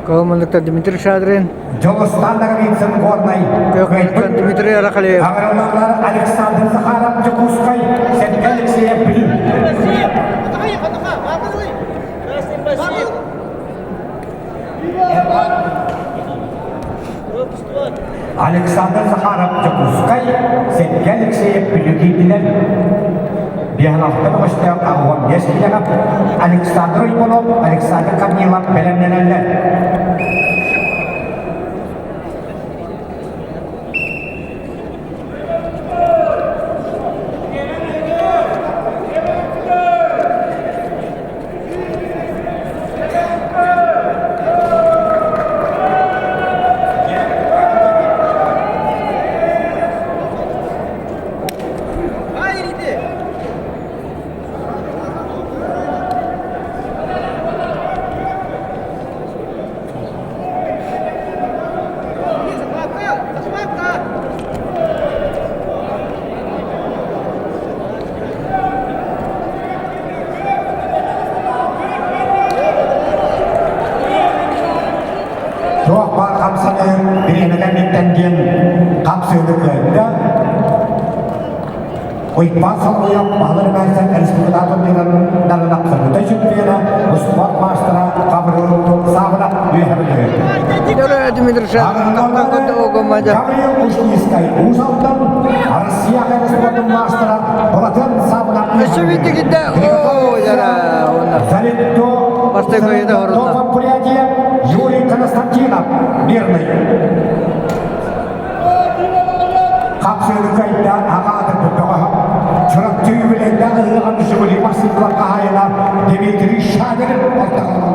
Командир Дмитрий Шадрин. Жолыстандагы винцин горнай. Командир Дмитрий Аракалиев. Агрономлар Александр Захаров Жакускай. Сергей Алексеев Блин. Александр Захаров Жакускай. Сергей Алексеев Блин. Биянақтың ұштап ағуам ешкілігі Александр Ипонов, Александр Камилов бәлемненелер. Tuakpa kamsane birinagan mintandian kamsöydü köyde. Uypan salgıya bağları versen Respublikatın dalanak sırgıda şükriyene Mustafa Maştara kabırı sağına üyebiliyor. Dmитрий Шадрин. Gabriel Uşniskay Uzal'dan Arsiya Respublikatın Maştara Polatın sağına Şöyle gitti. Oo yara. Залито предприятие Юрий Константинов мирный. Kapsaylıkayda ağadır bütüğü. Çırak tüyübülende ığıған жүгілі басылыққа айына Дмитрий Шадрин ортағылығы.